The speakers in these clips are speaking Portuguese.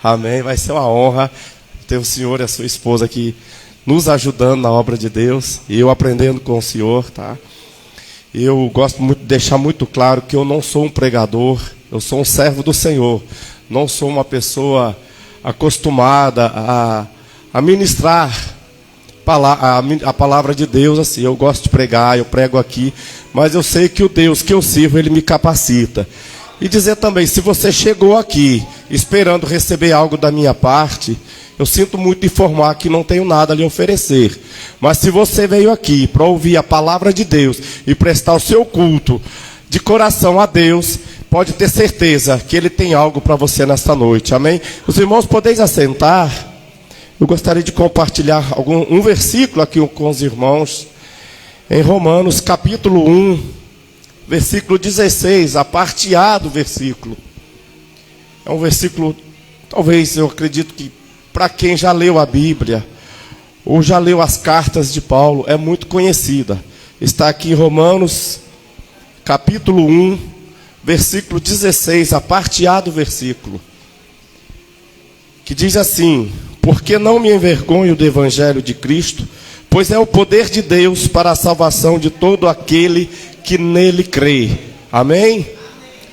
Amém. Vai ser uma honra ter o senhor e a sua esposa aqui nos ajudando na obra de Deus. E eu aprendendo com o senhor, tá? Eu gosto muito de deixar muito claro que eu não sou um pregador, eu sou um servo do Senhor. Não sou uma pessoa acostumada a ministrar a palavra de Deus assim. Eu gosto de pregar, eu prego aqui, mas eu sei que o Deus que eu sirvo, Ele me capacita. E dizer também, se você chegou aqui esperando receber algo da minha parte, eu sinto muito informar que não tenho nada a lhe oferecer. Mas se você veio aqui para ouvir a palavra de Deus e prestar o seu culto de coração a Deus, pode ter certeza que Ele tem algo para você nesta noite. Amém? Os irmãos, podeis assentar. Eu gostaria de compartilhar um versículo aqui com os irmãos. Em Romanos capítulo 1. Versículo 16, a parte A do versículo. É um versículo, talvez eu acredito que para quem já leu a Bíblia, ou já leu as cartas de Paulo, é muito conhecida. Está aqui em Romanos, capítulo 1, versículo 16, a parte A do versículo. Que diz assim: porque não me envergonho do Evangelho de Cristo, pois é o poder de Deus para a salvação de todo aquele que nele crê. Amém?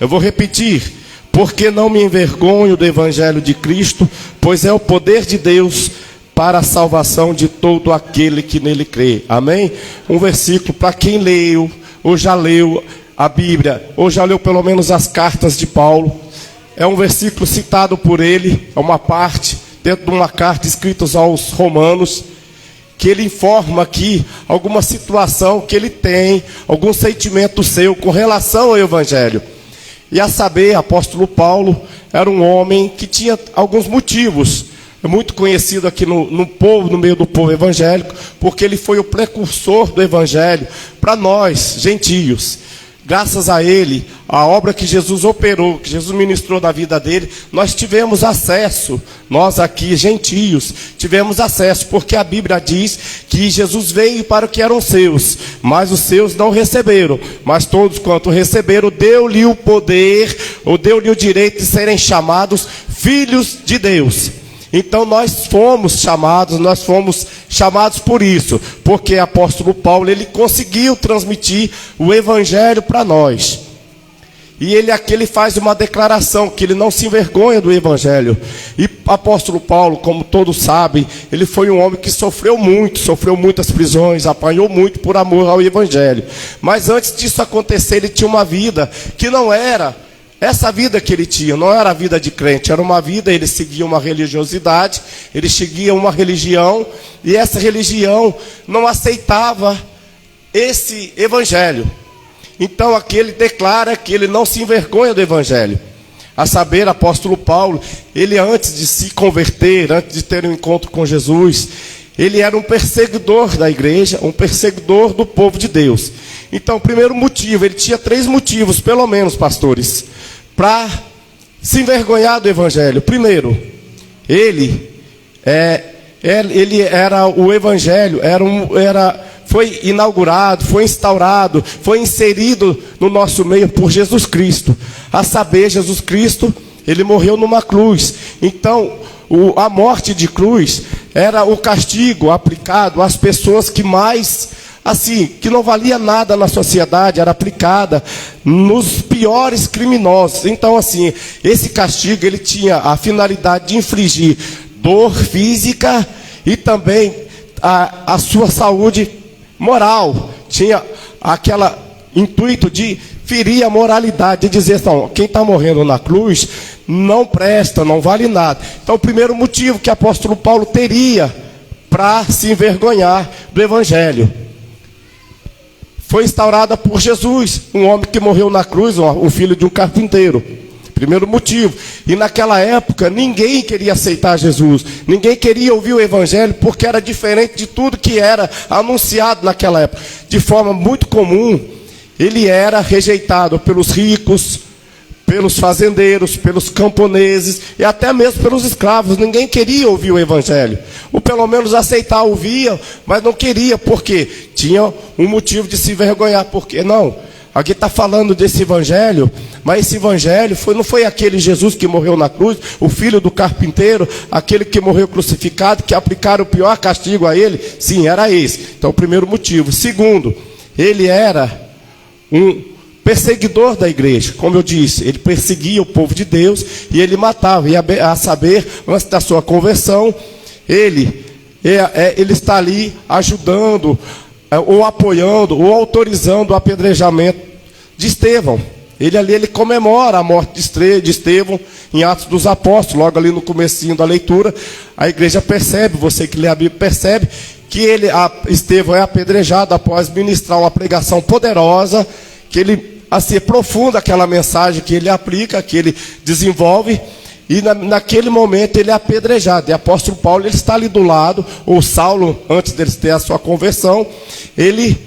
Eu vou repetir. Porque não me envergonho do Evangelho de Cristo, pois é o poder de Deus para a salvação de todo aquele que nele crê. Amém? Um versículo para quem leu, ou já leu a Bíblia, ou já leu pelo menos as cartas de Paulo. É um versículo citado por ele, é uma parte dentro de uma carta escrita aos Romanos, que ele informa aqui alguma situação que ele tem, algum sentimento seu com relação ao Evangelho. E a saber, apóstolo Paulo era um homem que tinha alguns motivos. É muito conhecido aqui no povo, no meio do povo evangélico, porque ele foi o precursor do Evangelho para nós, gentios. Graças a ele, a obra que Jesus operou, que Jesus ministrou da vida dele, nós tivemos acesso, nós aqui, gentios, tivemos acesso, porque a Bíblia diz que Jesus veio para o que eram seus, mas os seus não receberam. Mas todos quanto receberam, deu-lhe o poder, ou deu-lhe o direito de serem chamados filhos de Deus. Então nós fomos chamados por isso, porque o apóstolo Paulo, ele conseguiu transmitir o Evangelho para nós. E ele aqui faz uma declaração, que ele não se envergonha do Evangelho. E o apóstolo Paulo, como todos sabem, ele foi um homem que sofreu muitas prisões, apanhou muito por amor ao Evangelho. Mas antes disso acontecer, ele tinha uma vida que não era essa vida que ele tinha, não era a vida de crente, era uma vida, ele seguia uma religiosidade, ele seguia uma religião, e essa religião não aceitava esse Evangelho. Então aqui ele declara que ele não se envergonha do Evangelho. A saber, apóstolo Paulo, ele antes de se converter, antes de ter um encontro com Jesus, ele era um perseguidor da igreja, um perseguidor do povo de Deus. Então, o primeiro motivo, ele tinha 3 motivos, pelo menos, pastores, para se envergonhar do Evangelho. Primeiro, o Evangelho foi inaugurado, foi instaurado, foi inserido no nosso meio por Jesus Cristo. A saber, Jesus Cristo, ele morreu numa cruz. Então, a morte de cruz era o castigo aplicado às pessoas que mais, assim, que não valia nada na sociedade, era aplicada nos piores criminosos. Então, assim, esse castigo, ele tinha a finalidade de infligir dor física e também a sua saúde moral. Tinha aquele intuito de ferir a moralidade, de dizer, não, quem está morrendo na cruz não presta, não vale nada. Então, o primeiro motivo que o apóstolo Paulo teria para se envergonhar do Evangelho foi instaurada por Jesus, um homem que morreu na cruz, o filho de um carpinteiro. Primeiro motivo. E naquela época ninguém queria aceitar Jesus, ninguém queria ouvir o Evangelho, porque era diferente de tudo que era anunciado naquela época. De forma muito comum, ele era rejeitado pelos ricos, pelos fazendeiros, pelos camponeses e até mesmo pelos escravos. Ninguém queria ouvir o Evangelho, ou pelo menos aceitar, ouvia, mas não queria, porque tinha um motivo de se envergonhar. Porque não, Aqui está falando desse evangelho, mas esse evangelho não foi aquele Jesus que morreu na cruz, o filho do carpinteiro, aquele que morreu crucificado, que aplicaram o pior castigo a ele? Sim, era esse. Então, o primeiro motivo. Segundo, ele era um perseguidor da igreja. Como eu disse, ele perseguia o povo de Deus e ele matava. E a saber, antes da sua conversão, ele está ali ajudando, ou apoiando, ou autorizando o apedrejamento de Estevão. Ele comemora a morte de Estevão em Atos dos Apóstolos, logo ali no comecinho da leitura. A igreja percebe, você que lê a Bíblia percebe, que Estevão é apedrejado após ministrar uma pregação poderosa, que ele assim aprofunda aquela mensagem que ele aplica, que ele desenvolve, e naquele momento ele é apedrejado. E o apóstolo Paulo, ele está ali do lado, ou Saulo, antes dele ter a sua conversão, ele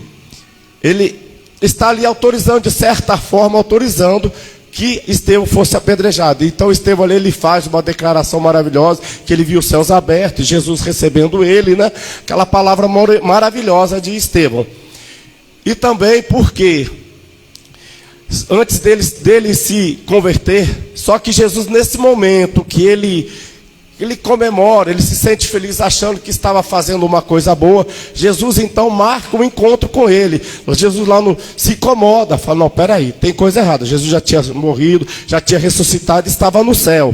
está ali autorizando, de certa forma, autorizando que Estevão fosse apedrejado. Então Estevão ali, ele faz uma declaração maravilhosa, que ele viu os céus abertos, Jesus recebendo ele, né? Aquela palavra maravilhosa de Estevão. E também porque antes dele se converter, só que Jesus, nesse momento que ele comemora, ele se sente feliz achando que estava fazendo uma coisa boa, Jesus então marca um encontro com ele. Jesus lá se incomoda, fala, não, peraí, tem coisa errada. Jesus já tinha morrido, já tinha ressuscitado, estava no céu.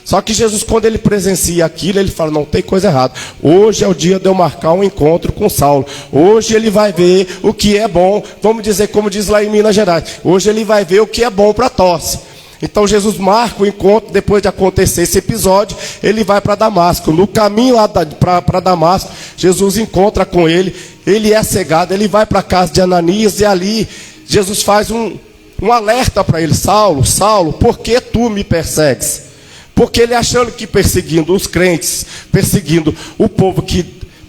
Só que Jesus, quando ele presencia aquilo, ele fala, não, tem coisa errada. Hoje é o dia de eu marcar um encontro com Saulo. Hoje ele vai ver o que é bom, vamos dizer como diz lá em Minas Gerais, hoje ele vai ver o que é bom para a tosse. Então Jesus marca o encontro. Depois de acontecer esse episódio, ele vai para Damasco. No caminho lá para Damasco, Jesus encontra com ele, ele é cegado, ele vai para a casa de Ananias, e ali Jesus faz um alerta para ele, Saulo, Saulo, por que tu me persegues? Porque ele achando que perseguindo os crentes, perseguindo o povo que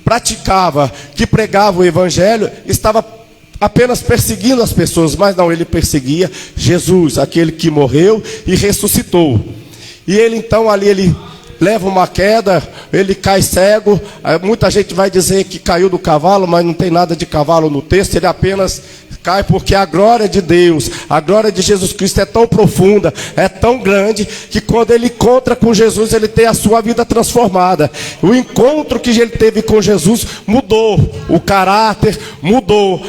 praticava, que pregava o evangelho, estava apenas perseguindo as pessoas, mas não, ele perseguia Jesus, aquele que morreu e ressuscitou. E ele então ali, ele leva uma queda, ele cai cego. Muita gente vai dizer que caiu do cavalo, mas não tem nada de cavalo no texto, ele apenas cai porque a glória de Deus, a glória de Jesus Cristo é tão profunda, é tão grande, que quando ele encontra com Jesus, ele tem a sua vida transformada. O encontro que ele teve com Jesus mudou o caráter, mudou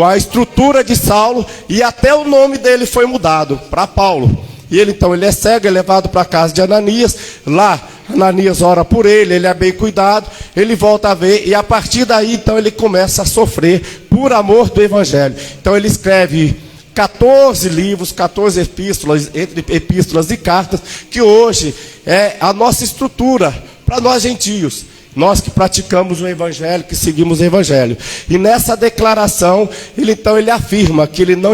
a estrutura de Saulo, e até o nome dele foi mudado para Paulo. E ele então, ele é cego, é levado para a casa de Ananias. Lá Ananias ora por ele é bem cuidado, ele volta a ver, e a partir daí então ele começa a sofrer por amor do evangelho. Então ele escreve 14 livros, 14 epístolas, entre epístolas e cartas, que hoje é a nossa estrutura para nós gentios, nós que praticamos o evangelho, que seguimos o evangelho. E nessa declaração, ele afirma que ele não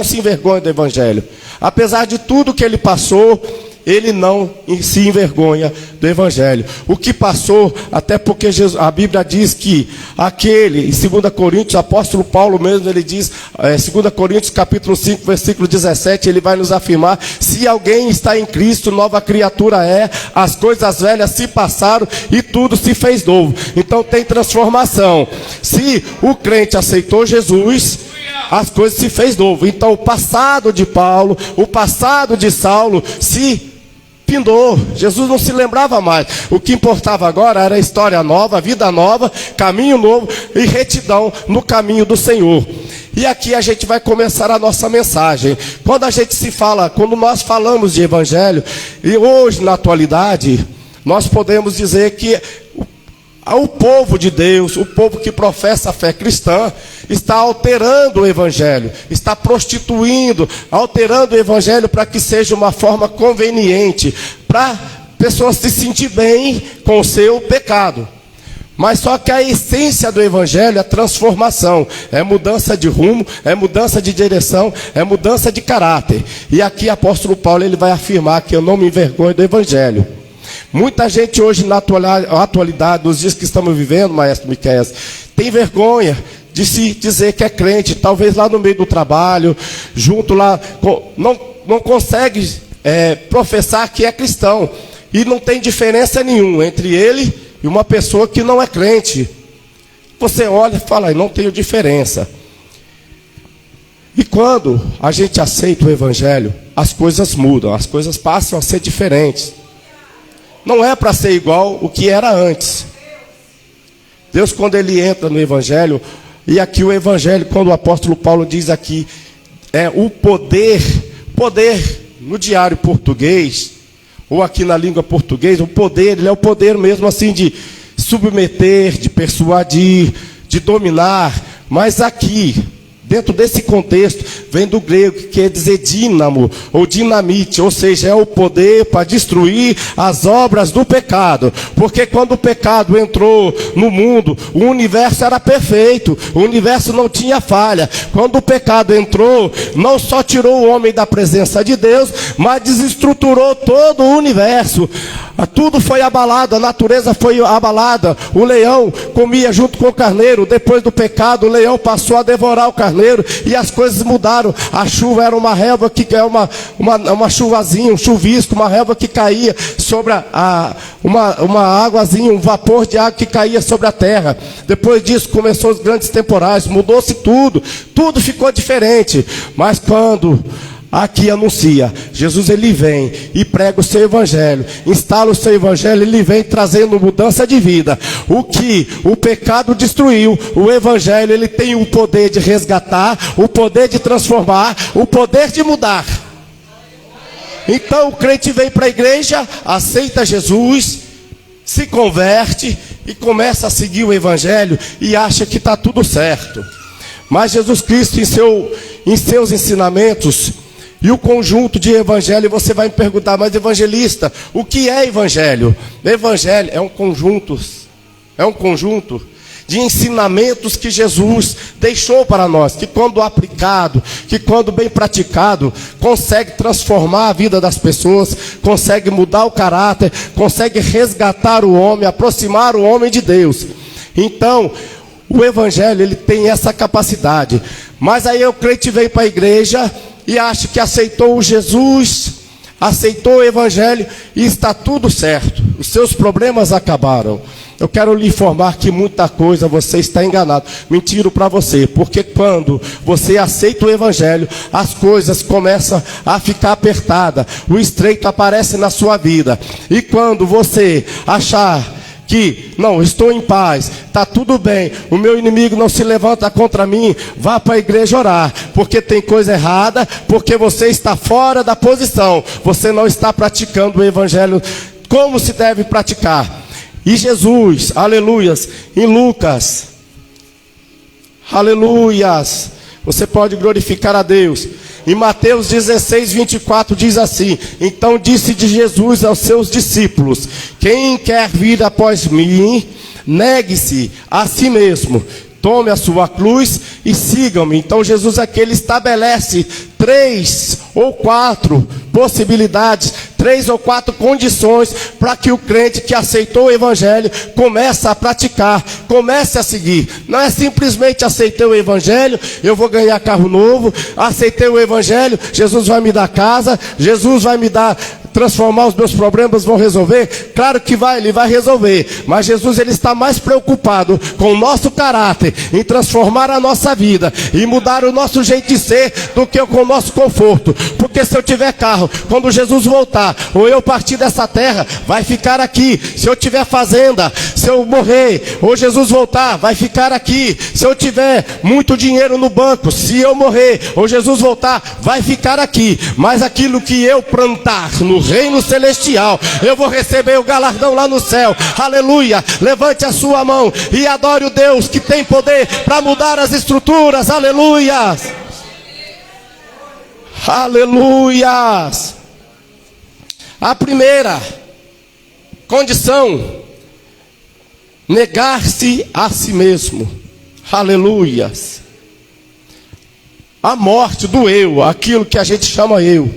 se envergonha do evangelho. Apesar de tudo que ele passou, ele não se envergonha do evangelho. O que passou, até porque a Bíblia diz que aquele, em 2 Coríntios, o apóstolo Paulo mesmo, ele diz, 2 Coríntios capítulo 5, versículo 17, ele vai nos afirmar, se alguém está em Cristo, nova criatura é, as coisas velhas se passaram e tudo se fez novo. Então tem transformação. Se o crente aceitou Jesus, as coisas se fez novo. Então o passado de Paulo, o passado de Saulo se findou. Jesus não se lembrava mais. O que importava agora era história nova, vida nova, caminho novo e retidão no caminho do Senhor. E aqui a gente vai começar a nossa mensagem. Quando nós falamos de evangelho, e hoje na atualidade, nós podemos dizer que o povo de Deus, o povo que professa a fé cristã, está alterando o evangelho, está prostituindo, alterando o evangelho para que seja uma forma conveniente, para pessoas se sentir bem com o seu pecado. Mas só que a essência do evangelho é transformação, é mudança de rumo, é mudança de direção, é mudança de caráter. E aqui o apóstolo Paulo, ele vai afirmar que eu não me envergonho do evangelho. Muita gente hoje na atualidade, nos dias que estamos vivendo, maestro Miqueias, tem vergonha de se dizer que é crente, talvez lá no meio do trabalho, junto lá, não consegue professar que é cristão, e não tem diferença nenhuma entre ele e uma pessoa que não é crente. Você olha e fala, não tenho diferença. E quando a gente aceita o Evangelho, as coisas mudam, as coisas passam a ser diferentes. Não é para ser igual o que era antes. Deus, quando Ele entra no Evangelho, e aqui o Evangelho, quando o apóstolo Paulo diz aqui, é o poder no diário português, ou aqui na língua portuguesa, o poder, ele é o poder mesmo assim de submeter, de persuadir, de dominar. Mas aqui, dentro desse contexto, vem do grego, que quer dizer dínamo, ou dinamite, ou seja, é o poder para destruir as obras do pecado. Porque quando o pecado entrou no mundo, o universo era perfeito, o universo não tinha falha. Quando o pecado entrou, não só tirou o homem da presença de Deus, mas desestruturou todo o universo. Tudo foi abalado, a natureza foi abalada. O leão comia junto com o carneiro. Depois do pecado, o leão passou a devorar o carneiro e as coisas mudaram. A chuva era uma relva que é uma chuvazinha, um chuvisco, uma relva que caía sobre uma águazinha, um vapor de água que caía sobre a terra. Depois disso começou os grandes temporais, mudou-se tudo ficou diferente. Mas quando aqui anuncia, Jesus ele vem e prega o seu evangelho, instala o seu evangelho, ele vem trazendo mudança de vida. O que o pecado destruiu, o evangelho ele tem o poder de resgatar, o poder de transformar, o poder de mudar. Então o crente vem para a igreja, aceita Jesus, se converte e começa a seguir o evangelho e acha que está tudo certo. Mas Jesus Cristo em seus ensinamentos e o conjunto de evangelho, você vai me perguntar, mas evangelista, o que é evangelho? Evangelho é um conjunto de ensinamentos que Jesus deixou para nós, que quando aplicado, que quando bem praticado, consegue transformar a vida das pessoas, consegue mudar o caráter, consegue resgatar o homem, aproximar o homem de Deus. Então, o evangelho ele tem essa capacidade. Mas aí o crente vem para a igreja e acha que aceitou Jesus, aceitou o evangelho e está tudo certo. Os seus problemas acabaram. Eu quero lhe informar que muita coisa você está enganado. Mentiro para você, porque quando você aceita o evangelho, as coisas começam a ficar apertadas. O estreito aparece na sua vida. E quando você achar que, não, estou em paz, está tudo bem, o meu inimigo não se levanta contra mim, vá para a igreja orar, porque tem coisa errada, porque você está fora da posição, você não está praticando o evangelho como se deve praticar. E Jesus, aleluias, em Lucas, aleluias, você pode glorificar a Deus. Em Mateus 16, 24 diz assim: então disse de Jesus aos seus discípulos: quem quer vir após mim, negue-se a si mesmo, tome a sua cruz e siga-me. Então Jesus aqui ele estabelece 3 ou 4 possibilidades, 3 ou 4 condições para que o crente que aceitou o evangelho comece a praticar, comece a seguir. Não é simplesmente aceitei o evangelho, eu vou ganhar carro novo, aceitei o evangelho, Jesus vai me dar casa, Jesus vai me dar, transformar os meus problemas, vão resolver. Claro que vai, ele vai resolver, mas Jesus ele está mais preocupado com o nosso caráter, em transformar a nossa vida e mudar o nosso jeito de ser, do que com o nosso conforto. Porque se eu tiver carro, quando Jesus voltar, ou eu partir dessa terra, vai ficar aqui. Se eu tiver fazenda, se eu morrer, ou Jesus voltar, vai ficar aqui. Se eu tiver muito dinheiro no banco, se eu morrer, ou Jesus voltar, vai ficar aqui. Mas aquilo que eu plantar no reino celestial, eu vou receber o galardão lá no céu. Aleluia. Levante a sua mão e adore o Deus que tem poder para mudar as estruturas. Aleluia. Aleluias. A primeira condição, negar-se a si mesmo. Aleluias. A morte do eu, aquilo que a gente chama eu.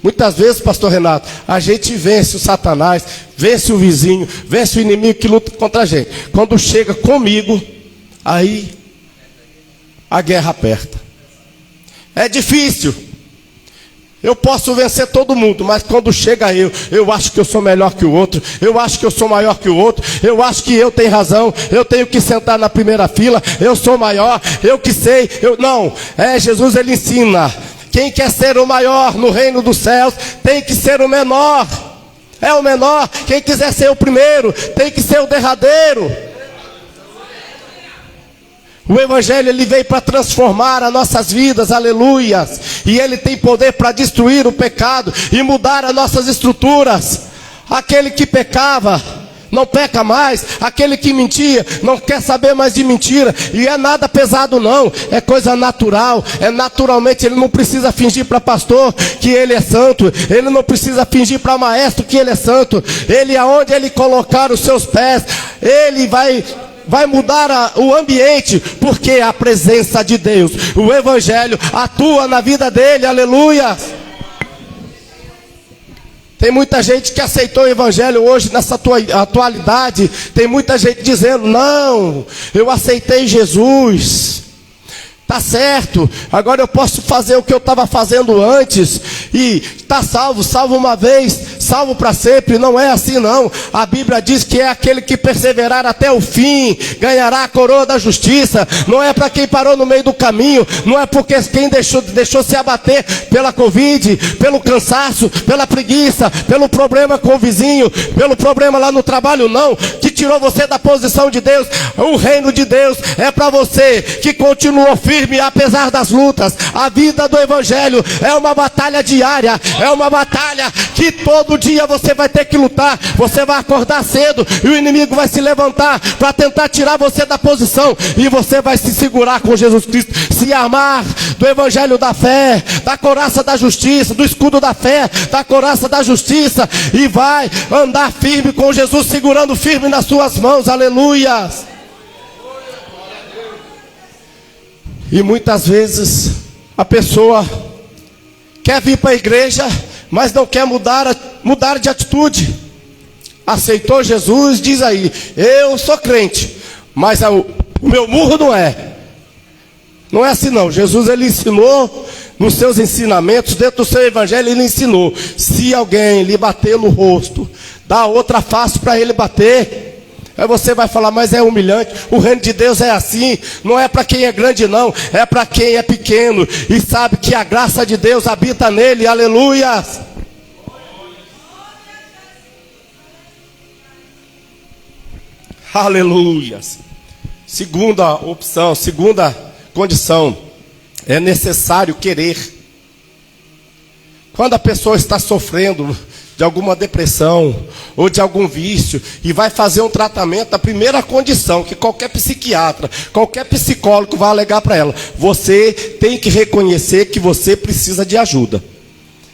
Muitas vezes, pastor Renato, a gente vence o Satanás, vence o vizinho, vence o inimigo que luta contra a gente. Quando chega comigo, aí a guerra aperta. É difícil. Eu posso vencer todo mundo, mas quando chega eu acho que eu sou melhor que o outro, eu acho que eu sou maior que o outro, eu acho que eu tenho razão, eu tenho que sentar na primeira fila, eu sou maior, eu que sei, não, Jesus ele ensina, quem quer ser o maior no reino dos céus, tem que ser o menor, é o menor, quem quiser ser o primeiro, tem que ser o derradeiro. O Evangelho ele veio para transformar as nossas vidas, aleluias. E ele tem poder para destruir o pecado e mudar as nossas estruturas. Aquele que pecava, não peca mais. Aquele que mentia, não quer saber mais de mentira. E é nada pesado não, é coisa natural. É naturalmente, ele não precisa fingir para pastor que ele é santo. Ele não precisa fingir para maestro que ele é santo. Ele, aonde ele colocar os seus pés, ele vai mudar o ambiente, porque a presença de Deus, o Evangelho atua na vida dele, aleluia. Tem muita gente que aceitou o Evangelho hoje, nessa atualidade, tem muita gente dizendo, não, eu aceitei Jesus, tá certo, agora eu posso fazer o que eu estava fazendo antes, e está salvo, salvo uma vez, salvo para sempre. Não é assim não, a Bíblia diz que é aquele que perseverar até o fim, ganhará a coroa da justiça. Não é para quem parou no meio do caminho, não é porque quem deixou se abater pela Covid, pelo cansaço, pela preguiça, pelo problema com o vizinho, pelo problema lá no trabalho, não, que tirou você da posição de Deus. O reino de Deus é para você que continuou firme apesar das lutas. A vida do Evangelho é uma batalha diária, é uma batalha que todo dia você vai ter que lutar. Você vai acordar cedo e o inimigo vai se levantar para tentar tirar você da posição, e você vai se segurar com Jesus Cristo, se armar do Evangelho da fé, da couraça da justiça, do escudo da fé, da couraça da justiça, e vai andar firme com Jesus, segurando firme nas suas mãos, aleluia. E muitas vezes a pessoa quer vir para a igreja, mas não quer mudar de atitude. Aceitou Jesus, diz aí, eu sou crente, mas o meu murro não é. Não é assim não. Jesus ele ensinou nos seus ensinamentos, dentro do seu evangelho ele ensinou, se alguém lhe bater no rosto, dá outra face para ele bater. Aí você vai falar, mas é humilhante. O reino de Deus é assim, não é para quem é grande não, é para quem é pequeno e sabe que a graça de Deus habita nele, aleluia. Aleluia. Segunda opção, segunda condição, é necessário querer. Quando a pessoa está sofrendo de alguma depressão ou de algum vício e vai fazer um tratamento, a primeira condição que qualquer psiquiatra, qualquer psicólogo vai alegar para ela, você tem que reconhecer que você precisa de ajuda.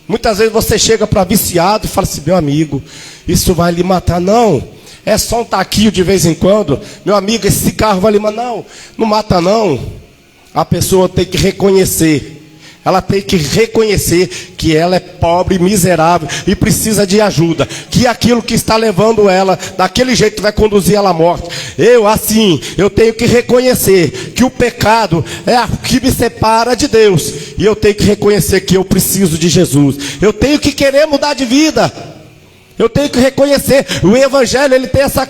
Muitas vezes você chega para viciado e fala assim, meu amigo, isso vai lhe matar. Não, é só um taquinho de vez em quando. Meu amigo, esse cigarro vai lhe matar. Não, não mata não. A pessoa tem que reconhecer. Ela tem que reconhecer que ela é pobre, miserável e precisa de ajuda. Que aquilo que está levando ela, daquele jeito vai conduzir ela à morte. Eu tenho que reconhecer que o pecado é o que me separa de Deus. E eu tenho que reconhecer que eu preciso de Jesus. Eu tenho que querer mudar de vida. Eu tenho que reconhecer, o Evangelho ele tem essa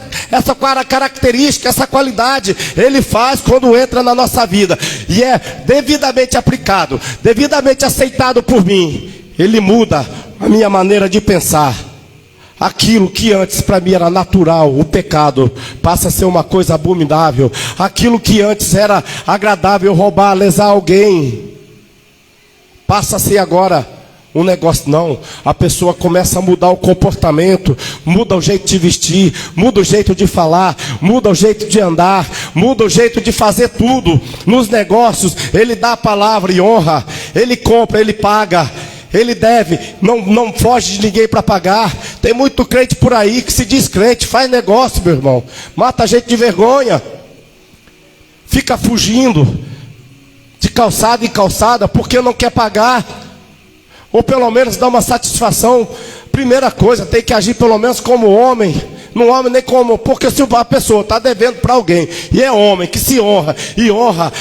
característica, essa qualidade, ele faz quando entra na nossa vida, e é devidamente aplicado, devidamente aceitado por mim, ele muda a minha maneira de pensar. Aquilo que antes para mim era natural, o pecado, passa a ser uma coisa abominável. Aquilo que antes era agradável, roubar, lesar alguém, passa a ser agora um negócio. Não, a pessoa começa a mudar o comportamento, muda o jeito de vestir, muda o jeito de falar, muda o jeito de andar, muda o jeito de fazer tudo. Nos negócios, ele dá a palavra e honra, ele compra, ele paga, ele deve, não foge de ninguém para pagar. Tem muito crente por aí que se diz crente, faz negócio, meu irmão, mata a gente de vergonha, fica fugindo de calçada em calçada porque não quer pagar. Ou pelo menos dar uma satisfação. Primeira coisa, tem que agir pelo menos como homem. Não homem nem como, porque se a pessoa está devendo para alguém, e é homem que se honra, e honra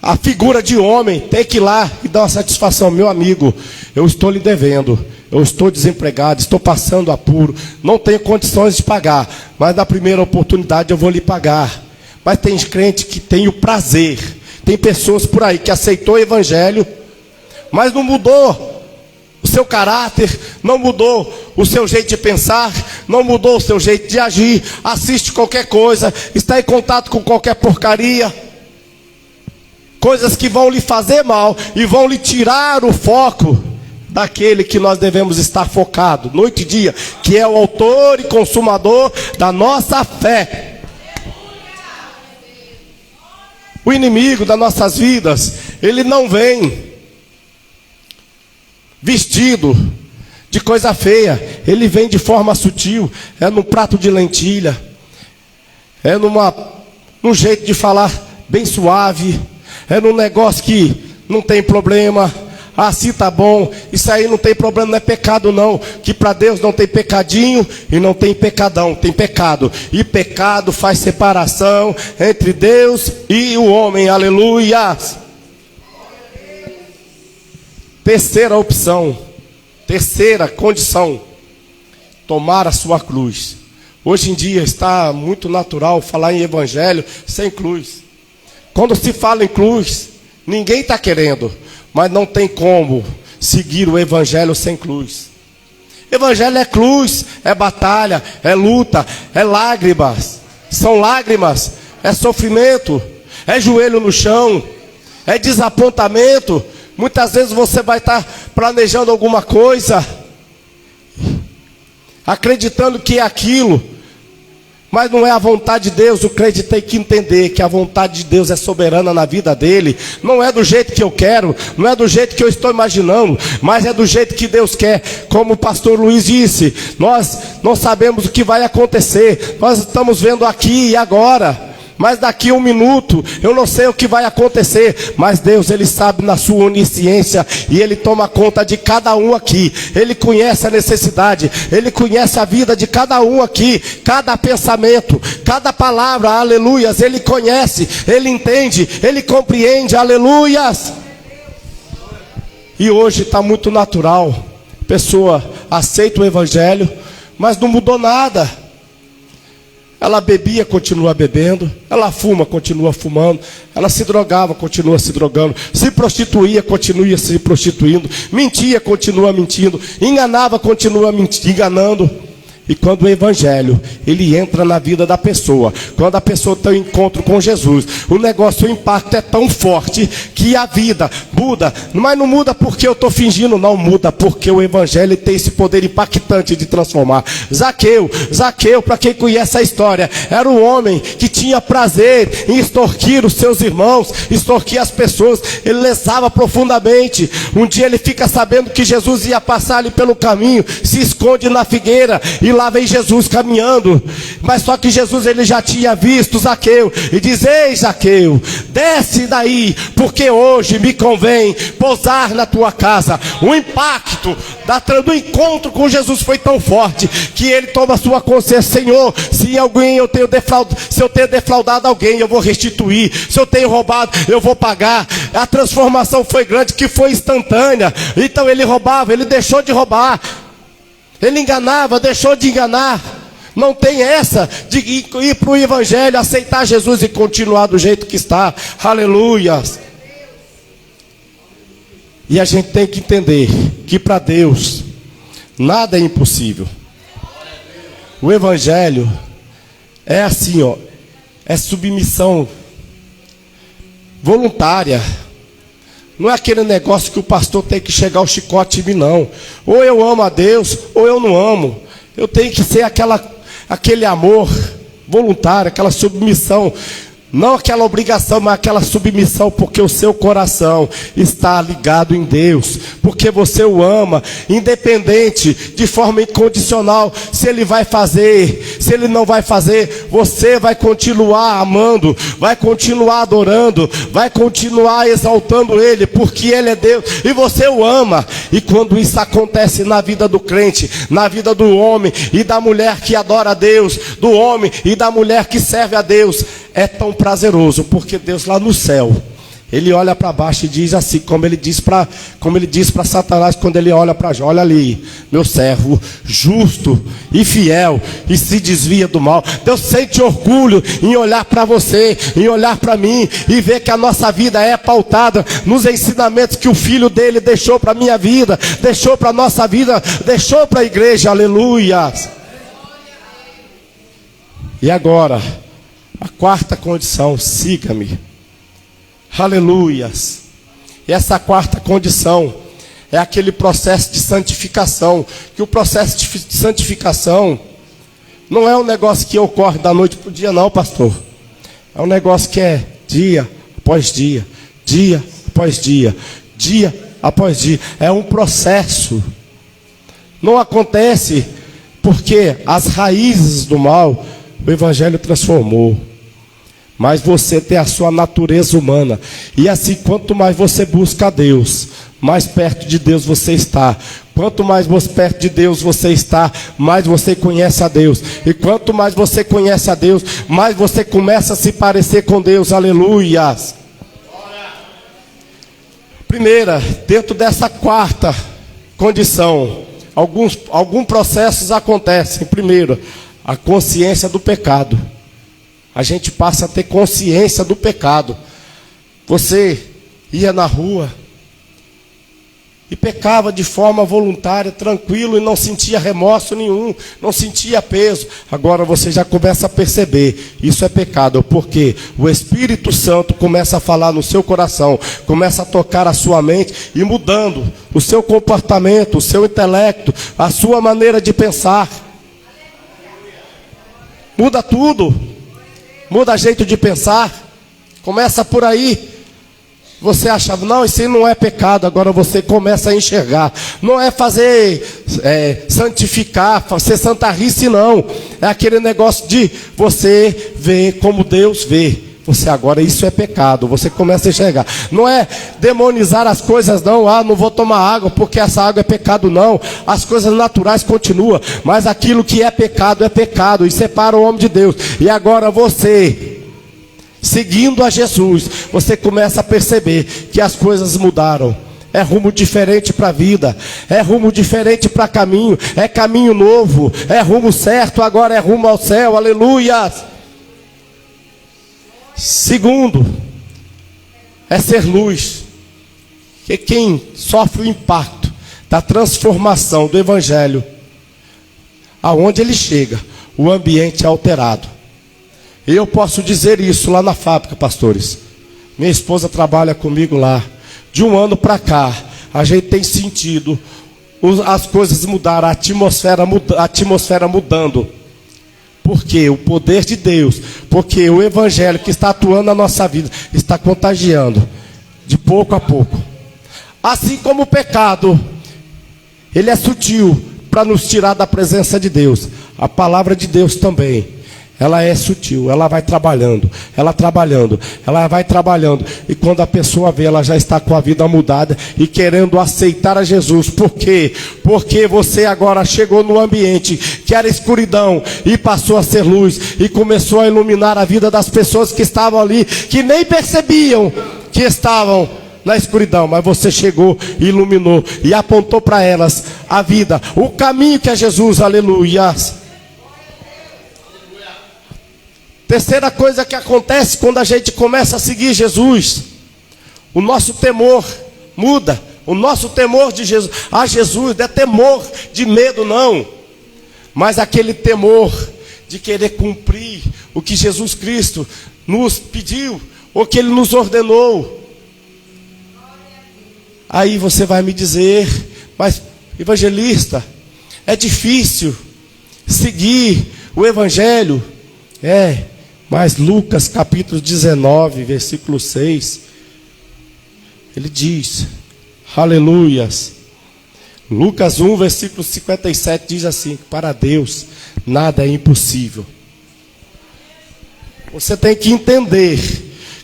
a figura de homem tem que ir lá e dar uma satisfação. Meu amigo, eu estou lhe devendo, eu estou desempregado, estou passando apuro, não tenho condições de pagar, mas na primeira oportunidade eu vou lhe pagar. Mas tem crente que tem o prazer, tem pessoas por aí que aceitou o evangelho, mas não mudou o seu caráter, não mudou o seu jeito de pensar, não mudou o seu jeito de agir, assiste qualquer coisa, está em contato com qualquer porcaria, coisas que vão lhe fazer mal e vão lhe tirar o foco daquele que nós devemos estar focado noite e dia, que é o autor e consumador da nossa fé. O inimigo das nossas vidas, ele não vem vestido de coisa feia, ele vem de forma sutil, é num prato de lentilha, é num jeito de falar bem suave, é num negócio que não tem problema. Assim tá bom, isso aí não tem problema, não é pecado não, que para Deus não tem pecadinho e não tem pecadão, tem pecado, e pecado faz separação entre Deus e o homem, aleluia. Terceira opção, terceira condição, tomar a sua cruz. Hoje em dia está muito natural falar em evangelho sem cruz. Quando se fala em cruz, ninguém está querendo, mas não tem como seguir o evangelho sem cruz. Evangelho é cruz, é batalha, é luta, é lágrimas. São lágrimas, é sofrimento, é joelho no chão, é desapontamento. Muitas vezes você vai estar planejando alguma coisa, acreditando que é aquilo, mas não é a vontade de Deus. O crente tem que entender que a vontade de Deus é soberana na vida dele. Não é do jeito que eu quero, não é do jeito que eu estou imaginando, mas é do jeito que Deus quer. Como o pastor Luiz disse, nós não sabemos o que vai acontecer, nós estamos vendo aqui e agora, mas daqui a um minuto, eu não sei o que vai acontecer, mas Deus, Ele sabe na sua onisciência, e Ele toma conta de cada um aqui. Ele conhece a necessidade, Ele conhece a vida de cada um aqui, cada pensamento, cada palavra, aleluias, Ele conhece, Ele entende, Ele compreende, aleluias. E hoje está muito natural, a pessoa aceita o evangelho, mas não mudou nada. Ela bebia, continua bebendo. Ela fuma, continua fumando. Ela se drogava, continua se drogando. Se prostituía, continua se prostituindo. Mentia, continua mentindo. Enganava, continua enganando. E quando o evangelho, ele entra na vida da pessoa, quando a pessoa tem um encontro com Jesus, o negócio, o impacto é tão forte que a vida muda. Mas não muda porque eu estou fingindo, não, muda porque o evangelho tem esse poder impactante de transformar. Zaqueu, para quem conhece a história, era um homem que tinha prazer em extorquir os seus irmãos, extorquir as pessoas. Ele lesava profundamente. Um dia ele fica sabendo que Jesus ia passar ali pelo caminho, se esconde na figueira, e lá vem Jesus caminhando. Mas só que Jesus, ele já tinha visto Zaqueu e diz: ei Zaqueu, desce daí, porque hoje me convém pousar na tua casa. O impacto do encontro com Jesus foi tão forte que ele toma sua consciência: Senhor, se alguém eu tenho defraudado alguém, eu vou restituir. Se eu tenho roubado, eu vou pagar. A transformação foi grande, que foi instantânea. Então ele roubava, ele deixou de roubar. Ele enganava, deixou de enganar. Não tem essa de ir para o evangelho, aceitar Jesus e continuar do jeito que está. Aleluia. E a gente tem que entender que para Deus nada é impossível. O evangelho é assim, ó, é submissão voluntária. Não é aquele negócio que o pastor tem que chegar ao chicote em mim, não. Ou eu amo a Deus, ou eu não amo. Eu tenho que ser aquele amor voluntário, aquela submissão. Não aquela obrigação, mas aquela submissão, porque o seu coração está ligado em Deus, porque você o ama, independente, de forma incondicional, se ele vai fazer, se ele não vai fazer, você vai continuar amando, vai continuar adorando, vai continuar exaltando ele, porque ele é Deus, e você o ama. E quando isso acontece na vida do crente, na vida do homem e da mulher que adora a Deus, do homem e da mulher que serve a Deus, é tão prazeroso, porque Deus lá no céu, Ele olha para baixo e diz assim, como ele diz para Satanás quando ele olha para Jó: olha ali, meu servo justo e fiel, e se desvia do mal. Deus sente orgulho em olhar para você, em olhar para mim, e ver que a nossa vida é pautada nos ensinamentos que o Filho dele deixou para a minha vida, deixou para a nossa vida, deixou para a igreja. Aleluia. E agora, a quarta condição: siga-me. Aleluias. E essa quarta condição é aquele processo de santificação. Que o processo de santificação não é um negócio que ocorre da noite para o dia, não, pastor. É um negócio que é dia após dia, dia após dia, dia após dia. É um processo. Não acontece porque as raízes do mal o Evangelho transformou. Mas você tem a sua natureza humana. E assim, quanto mais você busca a Deus, mais perto de Deus você está. Quanto mais perto de Deus você está, mais você conhece a Deus. E quanto mais você conhece a Deus, mais você começa a se parecer com Deus. Aleluias. Primeira, dentro dessa quarta condição, alguns processos acontecem. Primeiro, a consciência do pecado. A gente passa a ter consciência do pecado. Você ia na rua e pecava de forma voluntária, tranquilo, e não sentia remorso nenhum, não sentia peso. Agora você já começa a perceber, isso é pecado, porque o Espírito Santo começa a falar no seu coração, começa a tocar a sua mente e mudando o seu comportamento, o seu intelecto, a sua maneira de pensar. Muda tudo. Muda jeito de pensar. Começa por aí. Você acha, não, isso aí não é pecado. Agora você começa a enxergar. Não é fazer santificar, ser santarrice, não. É aquele negócio de você ver como Deus vê. Você agora, isso é pecado. Você começa a enxergar. Não é demonizar as coisas, não. Ah, não vou tomar água porque essa água é pecado, não. As coisas naturais continuam. Mas aquilo que é pecado. E separa o homem de Deus. E agora você, seguindo a Jesus, você começa a perceber que as coisas mudaram. É rumo diferente para a vida. É rumo diferente para caminho. É caminho novo. É rumo certo. Agora é rumo ao céu. Aleluia. Segundo, é ser luz. Que quem sofre o impacto da transformação do Evangelho, aonde ele chega, o ambiente é alterado. E eu posso dizer isso lá na fábrica, pastores. Minha esposa trabalha comigo lá. De um ano para cá, a gente tem sentido as coisas mudaram, a atmosfera mudando. Porque o poder de Deus, porque o Evangelho que está atuando na nossa vida, está contagiando, de pouco a pouco. Assim como o pecado, ele é sutil para nos tirar da presença de Deus. A palavra de Deus também, ela é sutil, ela vai trabalhando, ela vai trabalhando. E quando a pessoa vê, ela já está com a vida mudada e querendo aceitar a Jesus. Por quê? Porque você agora chegou no ambiente que era escuridão e passou a ser luz. E começou a iluminar a vida das pessoas que estavam ali, que nem percebiam que estavam na escuridão. Mas você chegou, iluminou e apontou para elas a vida, o caminho que é Jesus. Aleluia. Terceira coisa que acontece quando a gente começa a seguir Jesus, o nosso temor muda. O nosso temor de Jesus, a Jesus, não é temor de medo, não, mas aquele temor de querer cumprir o que Jesus Cristo nos pediu, ou que Ele nos ordenou. Aí você vai me dizer, mas evangelista, é difícil seguir o Evangelho. Mas Lucas capítulo 19, versículo 6, ele diz, aleluias. Lucas 1, versículo 57 diz assim: para Deus nada é impossível. Você tem que entender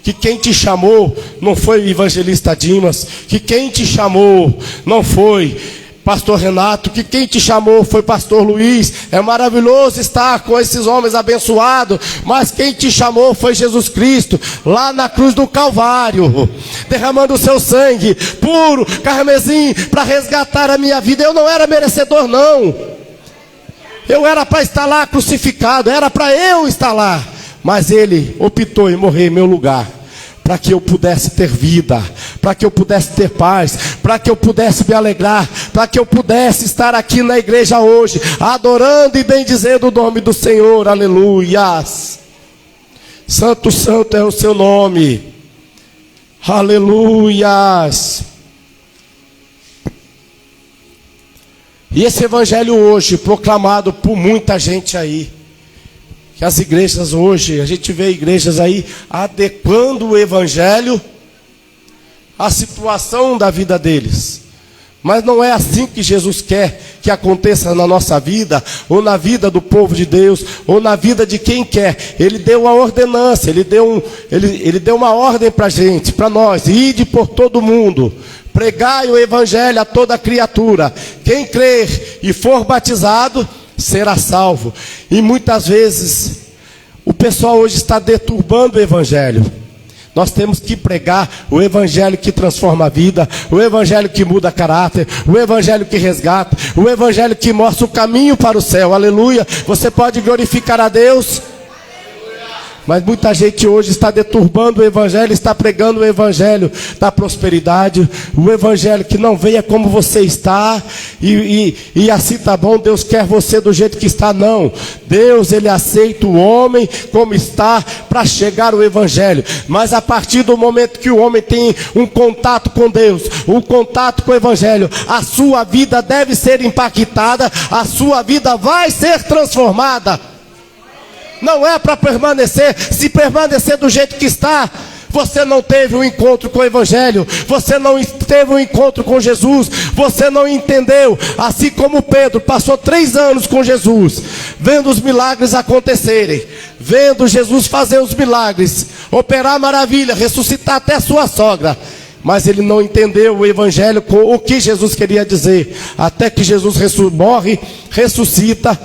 que quem te chamou não foi o evangelista Dimas, que quem te chamou não foi pastor Renato, que quem te chamou foi pastor Luiz. É maravilhoso estar com esses homens abençoados, mas quem te chamou foi Jesus Cristo, lá na cruz do Calvário, derramando o seu sangue puro, carmesim, para resgatar a minha vida. Eu não era merecedor, não. Eu era para estar lá crucificado, era para eu estar lá, mas Ele optou em morrer em meu lugar, para que eu pudesse ter vida, para que eu pudesse ter paz, para que eu pudesse me alegrar, para que eu pudesse estar aqui na igreja hoje, adorando e bendizendo o nome do Senhor. Aleluias. Santo, santo é o seu nome. Aleluias. E esse evangelho hoje, proclamado por muita gente aí, que as igrejas hoje, a gente vê igrejas aí adequando o evangelho à situação da vida deles. Mas não é assim que Jesus quer que aconteça na nossa vida, ou na vida do povo de Deus, ou na vida de quem quer. Ele deu uma ordenança, ele deu uma ordem para a gente, para nós: ide por todo mundo, pregai o evangelho a toda criatura. Quem crer e for batizado será salvo. E muitas vezes o pessoal hoje está deturbando o evangelho. Nós temos que pregar o evangelho que transforma a vida, o evangelho que muda caráter, o evangelho que resgata, o evangelho que mostra o caminho para o céu. Aleluia. Você pode glorificar a Deus? Mas muita gente hoje está deturbando o evangelho, está pregando o evangelho da prosperidade, o evangelho que não venha como você está, e assim está bom, Deus quer você do jeito que está. Não, Deus, Ele aceita o homem como está para chegar o evangelho. Mas a partir do momento que o homem tem um contato com Deus, um contato com o evangelho, a sua vida deve ser impactada, a sua vida vai ser transformada. Não é para permanecer. Se permanecer do jeito que está, você não teve um encontro com o evangelho, você não teve um encontro com Jesus, você não entendeu. Assim como Pedro passou 3 anos com Jesus, vendo os milagres acontecerem, vendo Jesus fazer os milagres, operar maravilha, ressuscitar até sua sogra, mas ele não entendeu o evangelho, o que Jesus queria dizer, até que Jesus morre, ressuscita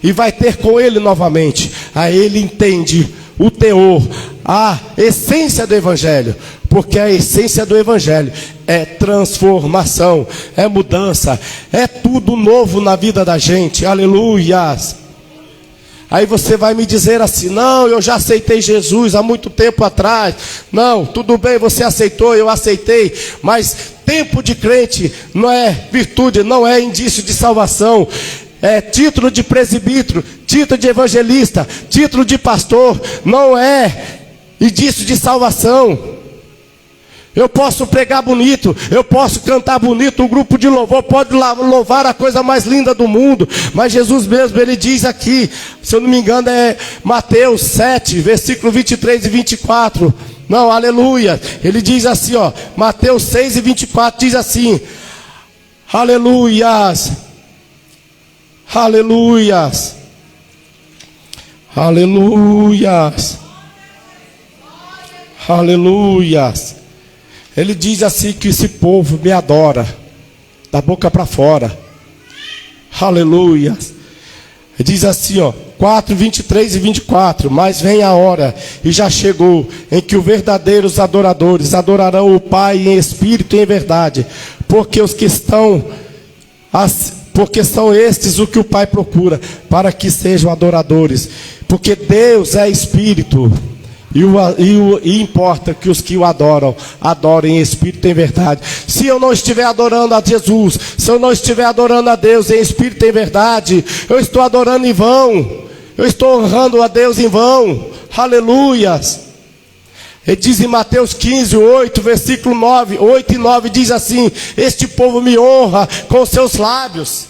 e vai ter com ele novamente. Aí ele entende o teor, a essência do evangelho, porque a essência do evangelho é transformação, é mudança, é tudo novo na vida da gente. Aleluias. Aí você vai me dizer assim: não, eu já aceitei Jesus há muito tempo atrás. Não, tudo bem, você aceitou, eu aceitei, mas tempo de crente não é virtude, não é indício de salvação. É título de presbítero, título de evangelista, título de pastor, não é indício de salvação. Eu posso pregar bonito, eu posso cantar bonito, um grupo de louvor pode louvar a coisa mais linda do mundo, mas Jesus mesmo, Ele diz aqui, se eu não me engano é Mateus 7, versículo 23 e 24, não, aleluia, Ele diz assim, ó, Mateus 6 e 24, diz assim, aleluias, aleluias, aleluias, aleluias. Ele diz assim que esse povo me adora, da boca para fora. Aleluias. Ele diz assim, ó, 4, 23 e 24. Mas vem a hora, e já chegou, em que os verdadeiros adoradores adorarão o Pai em espírito e em verdade. Porque são estes o que o Pai procura, para que sejam adoradores. Porque Deus é espírito. E importa que os que o adoram, adorem em espírito e em verdade. Se eu não estiver adorando a Jesus, se eu não estiver adorando a Deus em espírito e em verdade, eu estou adorando em vão, eu estou honrando a Deus em vão. Aleluias. Ele diz em Mateus 15, 8, versículo 9, 8 e 9, diz assim: este povo me honra com seus lábios,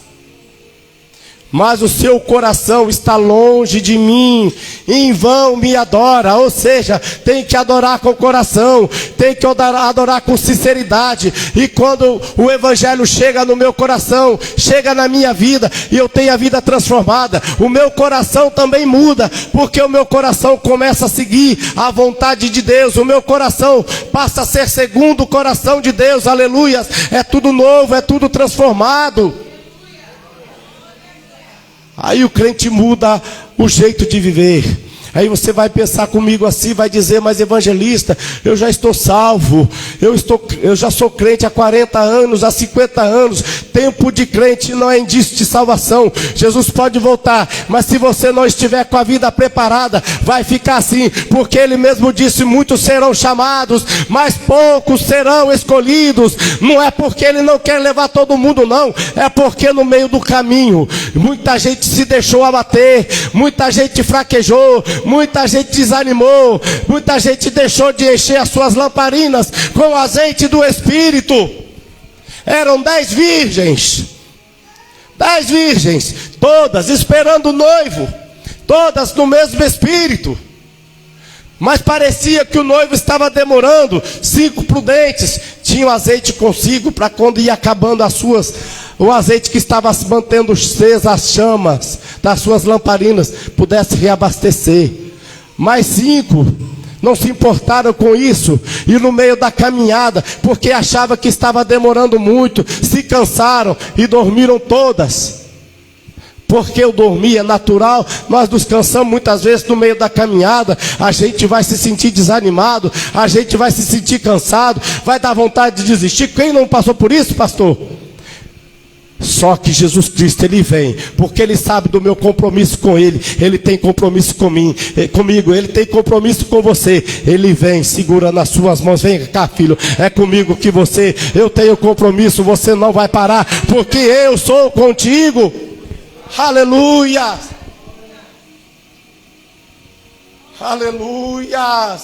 mas o seu coração está longe de mim, em vão me adora. Ou seja, tem que adorar com o coração, tem que adorar com sinceridade. E quando o evangelho chega no meu coração, chega na minha vida, e eu tenho a vida transformada, o meu coração também muda, porque o meu coração começa a seguir a vontade de Deus, o meu coração passa a ser segundo o coração de Deus, aleluia. É tudo novo, é tudo transformado. Aí o crente muda o jeito de viver. Aí você vai pensar comigo assim, vai dizer: mas evangelista, eu já estou salvo, eu já sou crente há 40 anos, há 50 anos. Tempo de crente não é indício de salvação. Jesus pode voltar, mas se você não estiver com a vida preparada, vai ficar assim, porque ele mesmo disse: muitos serão chamados, mas poucos serão escolhidos. Não é porque ele não quer levar todo mundo, não, é porque no meio do caminho muita gente se deixou abater, muita gente fraquejou, muita gente desanimou, muita gente deixou de encher as suas lamparinas com o azeite do Espírito. Eram 10 virgens, 10 virgens, todas esperando o noivo, todas no mesmo Espírito. Mas parecia que o noivo estava demorando. 5 prudentes tinham azeite consigo, para quando ia acabando o azeite que estava mantendo acesa as chamas das suas lamparinas, pudesse reabastecer. Mas 5 não se importaram com isso, e no meio da caminhada, porque achavam que estava demorando muito, se cansaram e dormiram todas. Porque o dormir é natural, nós nos cansamos muitas vezes no meio da caminhada, a gente vai se sentir desanimado, a gente vai se sentir cansado, vai dar vontade de desistir. Quem não passou por isso, pastor? Só que Jesus Cristo, ele vem, porque ele sabe do meu compromisso com ele. Ele tem compromisso comigo, ele tem compromisso com você. Ele vem, segura nas suas mãos: vem cá, filho, é comigo que eu tenho compromisso, você não vai parar, porque eu sou contigo. Aleluia! Aleluia!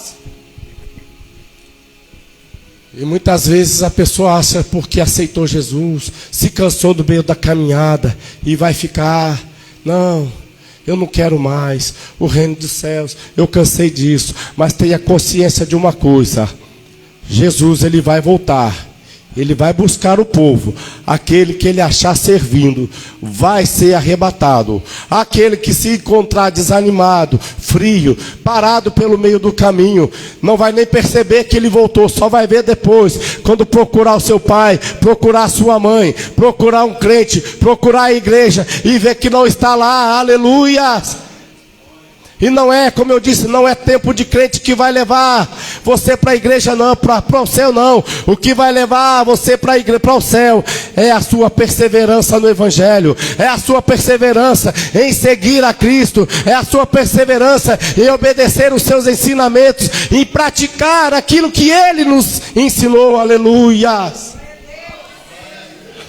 E muitas vezes a pessoa acha, porque aceitou Jesus, se cansou do meio da caminhada e vai ficar: não, eu não quero mais o reino dos céus, eu cansei disso. Mas tenha consciência de uma coisa: Jesus, ele vai voltar. Ele vai buscar o povo. Aquele que ele achar servindo vai ser arrebatado. Aquele que se encontrar desanimado, frio, parado pelo meio do caminho, não vai nem perceber que ele voltou. Só vai ver depois, quando procurar o seu pai, procurar a sua mãe, procurar um crente, procurar a igreja e ver que não está lá. Aleluia! E não é, como eu disse, não é tempo de crente que vai levar você para a igreja, não, para o céu, não. O que vai levar você para o céu é a sua perseverança no evangelho, é a sua perseverança em seguir a Cristo, é a sua perseverança em obedecer os seus ensinamentos, em praticar aquilo que ele nos ensinou. Aleluia!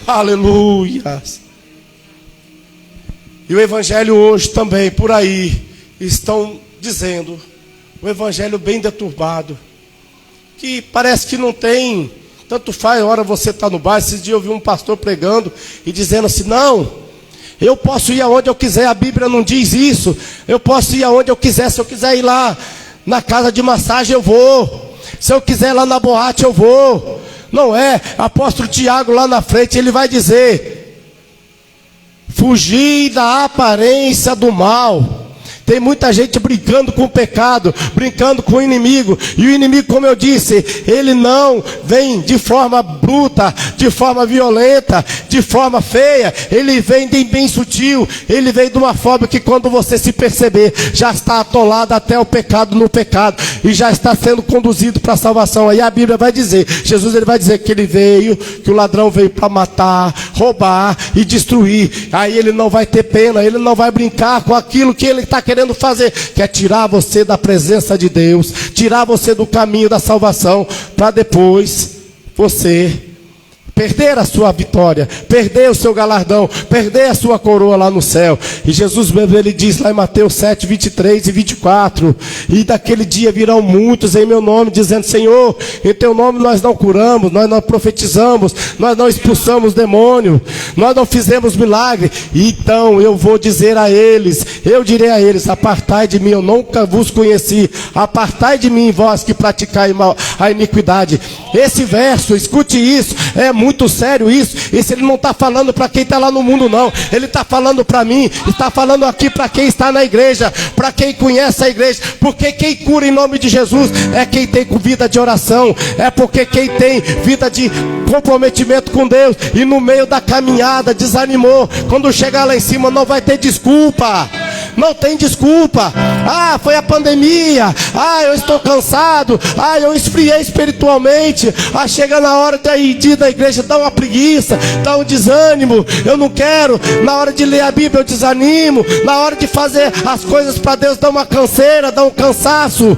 Aleluia! E o evangelho hoje também, por aí, estão dizendo, o evangelho bem deturbado, que parece que não tem, tanto faz, hora você está no bar. Esses dias eu vi um pastor pregando e dizendo assim: não, eu posso ir aonde eu quiser, a Bíblia não diz isso, eu posso ir aonde eu quiser, se eu quiser ir lá na casa de massagem eu vou, se eu quiser ir lá na boate eu vou. Não é, apóstolo Tiago lá na frente, ele vai dizer: fugir da aparência do mal. Tem muita gente brincando com o pecado, brincando com o inimigo. E o inimigo, como eu disse, ele não vem de forma bruta, de forma violenta, de forma feia. Ele vem bem sutil. Ele vem de uma forma que, quando você se perceber, já está atolado até o pecado no pecado, e já está sendo conduzido para a salvação. Aí a Bíblia vai dizer, Jesus, ele vai dizer que ele veio, que o ladrão veio para matar, roubar e destruir. Aí ele não vai ter pena, ele não vai brincar com aquilo que ele está querendo fazer, que é tirar você da presença de Deus, tirar você do caminho da salvação, para depois você perder a sua vitória, perder o seu galardão, perder a sua coroa lá no céu. E Jesus mesmo, ele diz lá em Mateus 7, 23 e 24, e daquele dia virão muitos em meu nome, dizendo: Senhor, em teu nome nós não curamos, nós não profetizamos, nós não expulsamos demônio, nós não fizemos milagre. Então eu vou dizer a eles, eu direi a eles: apartai de mim, eu nunca vos conheci, apartai de mim, vós que praticai a iniquidade. Esse verso, escute isso, é muito sério isso. Isso ele não está falando para quem está lá no mundo, não. Ele está falando para mim, está falando aqui para quem está na igreja, para quem conhece a igreja. Porque quem cura em nome de Jesus é quem tem vida de oração, é porque quem tem vida de comprometimento com Deus e no meio da caminhada desanimou. Quando chegar lá em cima não vai ter desculpa. Não tem desculpa. Ah, foi a pandemia. Ah, eu estou cansado. Ah, eu esfriei espiritualmente. Ah, chega na hora de ir da igreja, dá uma preguiça, dá um desânimo. Eu não quero. Na hora de ler a Bíblia eu desanimo. Na hora de fazer as coisas para Deus dá uma canseira, dá um cansaço.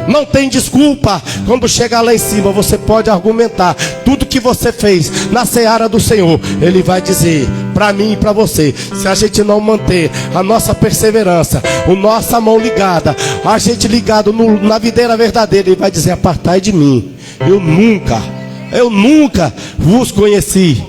Não tem desculpa. Quando chegar lá em cima você pode argumentar tudo que você fez na seara do Senhor. Ele vai dizer para mim e para você: se a gente não manter a nossa perseverança, a nossa mão ligada, a gente ligado na videira verdadeira, Ele vai dizer: apartai de mim, eu nunca vos conheci.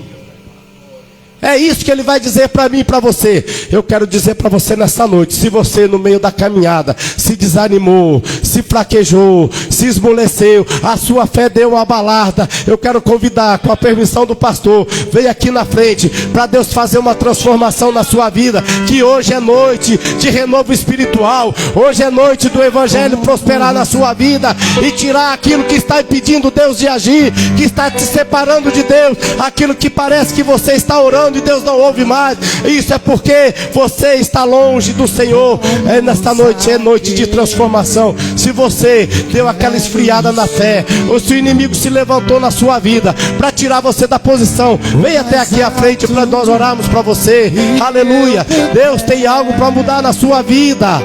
É isso que Ele vai dizer para mim e para você. Eu quero dizer para você nessa noite: se você no meio da caminhada se desanimou, se fraquejou, se esmoleceu, a sua fé deu uma balada, eu quero convidar, com a permissão do pastor, venha aqui na frente para Deus fazer uma transformação na sua vida. Que hoje é noite de renovo espiritual, hoje é noite do Evangelho prosperar na sua vida e tirar aquilo que está impedindo Deus de agir, que está te separando de Deus, aquilo que parece que você está orando e Deus não ouve mais. Isso é porque você está longe do Senhor. Nesta noite é noite de transformação. Se você deu aquela esfriada na fé, ou se o inimigo se levantou na sua vida para tirar você da posição, venha até aqui à frente para nós orarmos para você. Aleluia. Deus tem algo para mudar na sua vida.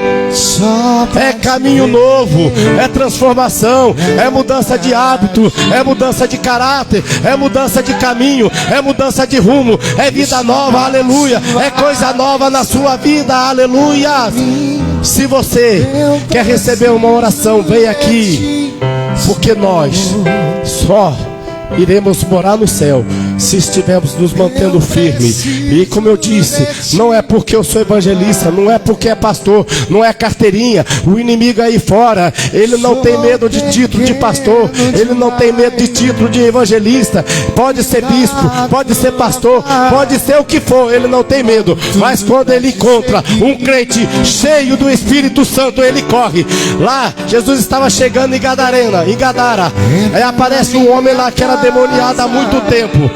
É caminho novo, é transformação, é mudança de hábito, é mudança de caráter, é mudança de caminho, é mudança de rumo, é vida nova, aleluia. É coisa nova na sua vida, aleluia. Se você quer receber uma oração, vem aqui, porque nós só iremos morar no céu se estivermos nos mantendo firmes. E como eu disse, não é porque eu sou evangelista, não é porque é pastor, não é carteirinha. O inimigo aí fora, ele não tem medo de título de pastor, ele não tem medo de título de evangelista. Pode ser bispo, pode ser pastor, pode ser o que for, ele não tem medo. Mas quando ele encontra um crente cheio do Espírito Santo, ele corre. Lá, Jesus estava chegando em Gadara. Aí aparece um homem lá que era demoniado há muito tempo.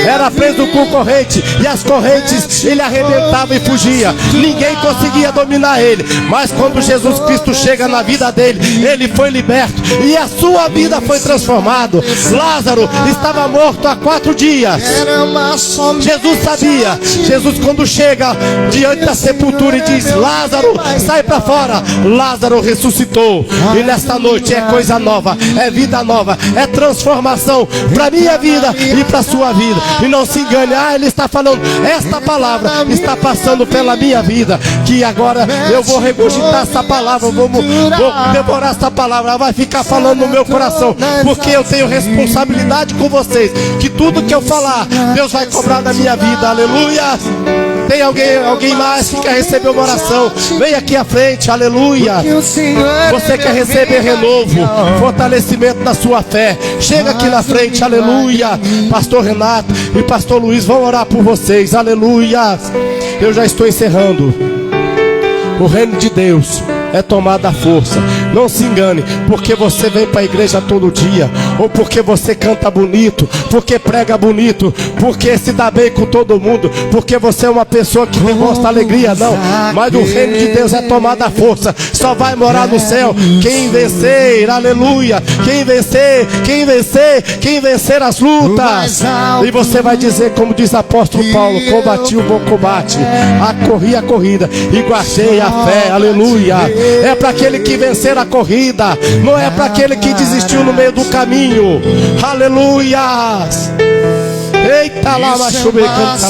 Era preso com corrente, e as correntes ele arrebentava e fugia. Ninguém conseguia dominar ele. Mas quando Jesus Cristo chega na vida dele, ele foi liberto e a sua vida foi transformada. Lázaro estava morto há 4 dias. Jesus sabia. Jesus, quando chega diante da sepultura e diz: Lázaro, sai para fora, Lázaro ressuscitou. E nesta noite é coisa nova, é vida nova, é transformação para minha vida e para a sua vida. E não se engane, ele está falando, esta palavra está passando pela minha vida, que agora eu vou regurgitar essa palavra, vou devorar essa palavra, ela vai ficar falando no meu coração, porque eu tenho responsabilidade com vocês, que tudo que eu falar, Deus vai cobrar da minha vida, aleluia. Tem alguém mais que quer receber uma oração? Vem aqui à frente, aleluia. Você quer receber renovo, fortalecimento da sua fé? Chega aqui na frente, aleluia. Pastor Renato e Pastor Luiz vão orar por vocês, aleluia. Eu já estou encerrando. O reino de Deus é tomada a força. Não se engane, porque você vem para a igreja todo dia, ou porque você canta bonito, porque prega bonito, porque se dá bem com todo mundo, porque você é uma pessoa que demonstra alegria, não. Mas o reino de Deus é tomada a força. Só vai morar no céu quem vencer, aleluia. Quem vencer as lutas. E você vai dizer, como diz o apóstolo Paulo: combati o bom combate, corri a corrida e guardei a fé, aleluia. É para aquele que vencer na corrida, não é para aquele que desistiu no meio do caminho. Aleluias. Eita lá, machuve, aleluia.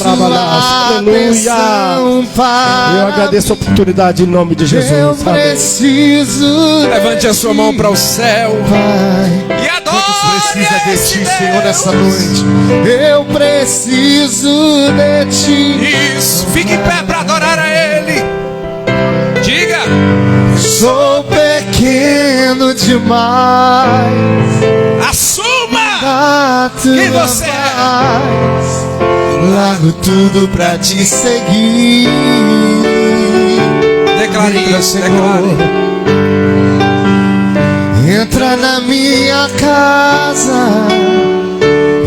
Eu agradeço a oportunidade em nome de Jesus. Eu preciso. Levante a sua mão para o céu e adore. Precisa de ti, Senhor, nessa noite. Eu preciso de ti. Isso, fique em pé para adorar a Ele. Diga: sou pequeno demais. Assuma quem você é. Largo tudo pra te seguir. Declare isso, declare. Entra na minha casa,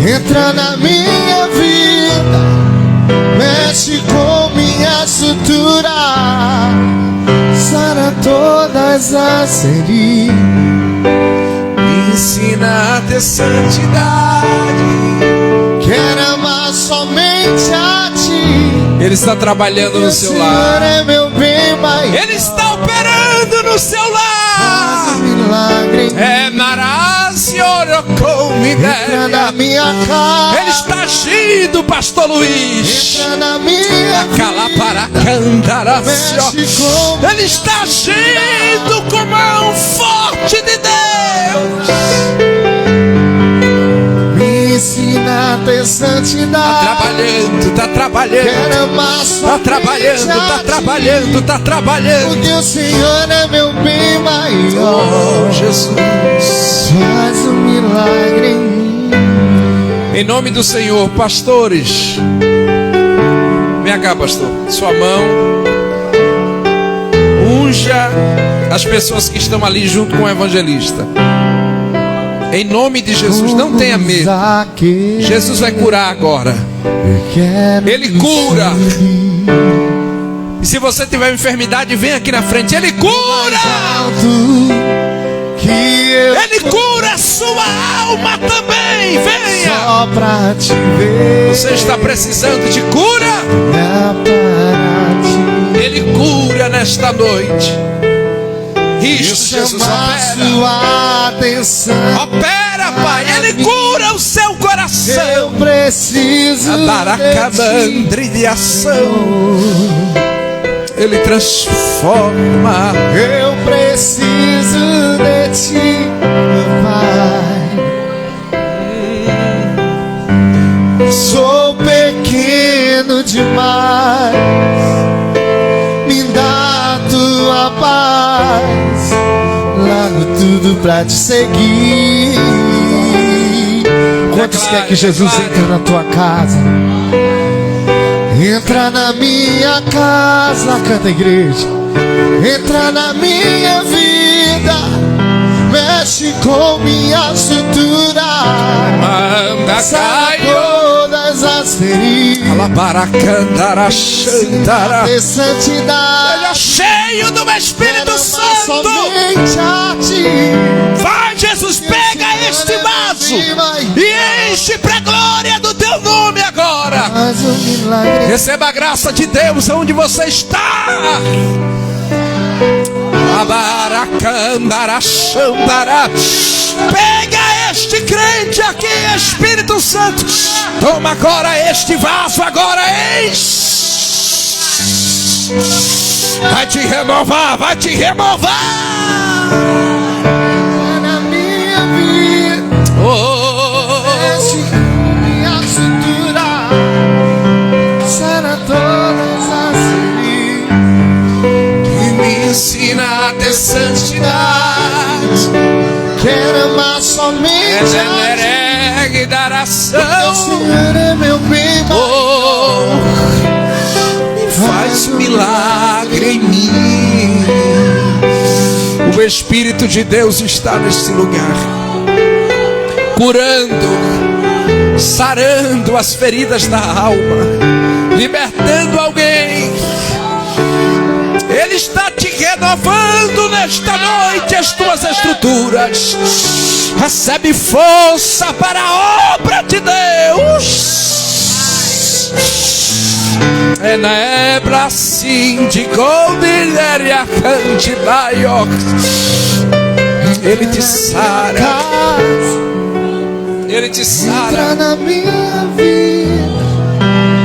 entra na minha vida, mexe com minha estrutura, sara todas as feridas, Me ensina a ter santidade. quero amar somente a ti. Ele está trabalhando no seu Senhor lar. é meu bem maior. Ele está operando no seu lar. Milagre. É maravilhoso como Entra na ideia. minha casa. Ele está agindo, pastor Luiz. Entra na minha Mexe com. Ele está agindo com a mão forte de Deus. Me ensina a ter santidade. Tá trabalhando. Quero amar Tá somente trabalhando, a tá ti. trabalhando, tá trabalhando. Porque o Senhor é meu bem maior. Oh, Jesus. Faz um milagre em mim. Em nome do Senhor, pastores. Vem cá, pastor. Sua mão. Unja as pessoas que estão ali junto com o evangelista. Em nome de Jesus, não tenha medo. Jesus vai curar agora. Ele cura. E se você tiver enfermidade, vem aqui na frente. Ele cura. Ele cura a sua alma também. Venha. Só pra te ver. Você está precisando de cura? Ele cura nesta noite. Isso, Jesus, opera. Sua atenção. Opera, Pai. Ele cura o seu coração. Eu preciso Adaracamandre de ação. Ele transforma. Eu preciso de ti, meu Pai. Sou pequeno demais. Me dá a tua paz. Largo tudo pra te seguir. Quantos quer que Jesus entre na tua casa? Entra na minha casa, canta, igreja. Entra na minha vida, mexe com minha estrutura, Manda sara caio. todas as feridas. Alabaracandará, xandará. Ter santidade. Ele é cheio do Espírito Santo. Somente a ti. Vai, Jesus, pega este vaso e enche para a glória do teu nome agora. Faz um milagre. Receba a graça de Deus onde você está. Abaracandará, xandará. Pega este crente aqui, Espírito Santo. Toma agora este vaso, agora enche. Vai te renovar, vai te renovar. Na minha vida, mexe com minha cintura, sara todas as feridas. E me ensina a ter santidade. Quero amar somente a Regenere e dar ti. O ação. Senhor é meu bem maior. Faz milagre em mim. O Espírito de Deus está neste lugar, curando, sarando as feridas da alma, libertando alguém. Ele está te renovando nesta noite as tuas estruturas. Recebe força para a obra de Deus. É nebra assim de goldinéria cante maior. Ele te sara. Ele te sara. Entra na minha vida,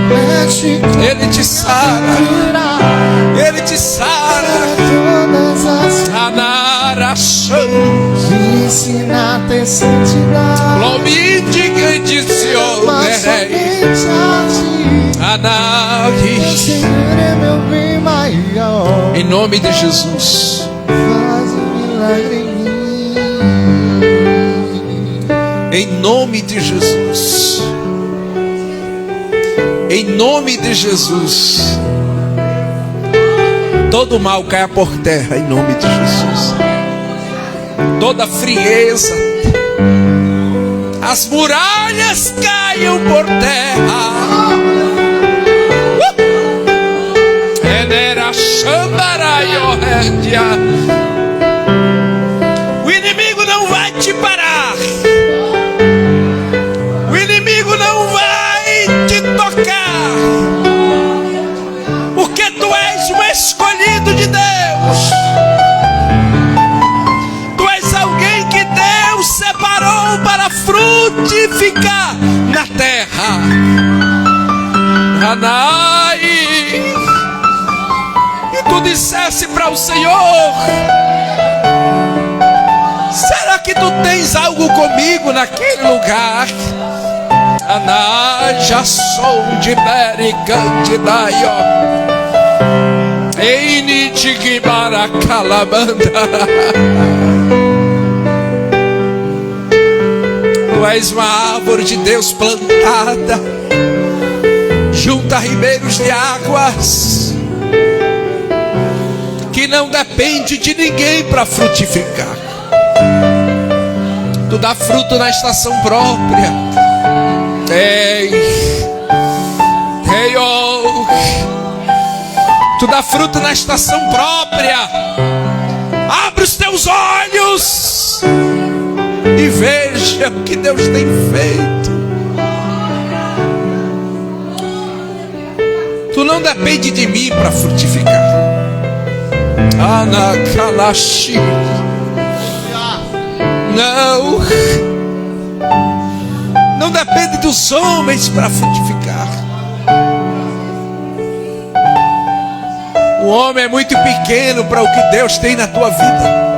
mexe com Ele te sara. Ele te sara. todas as Anaração. me ensina a ter santidade. Lomite que disse Mas somente a ti, Anarri. Senhor é meu bem maior. Em nome de Jesus. Faz um milagre em mim. Em nome de Jesus. Em nome de Jesus. Todo mal caia por terra em nome de Jesus. Toda frieza, as muralhas caiam por terra. O inimigo não vai te parar. O inimigo não vai te tocar. Porque tu és um escolhido de Deus. Tu és alguém que Deus separou para frutificar na terra. Anai. E tu dissesse para o Senhor: será que tu tens algo comigo naquele lugar? Anai, já sou de bericante daio. Eini tigibara calabanda. Tu és uma árvore de Deus plantada junto a ribeiros de águas, que não depende de ninguém para frutificar. Tu dá fruto na estação própria. Ei, oh. Tu dá fruto na estação própria. Abre os teus olhos e veja o que Deus tem feito. Tu não depende de mim para frutificar. Anakalashi. Não depende dos homens para frutificar. O homem é muito pequeno para o que Deus tem na tua vida.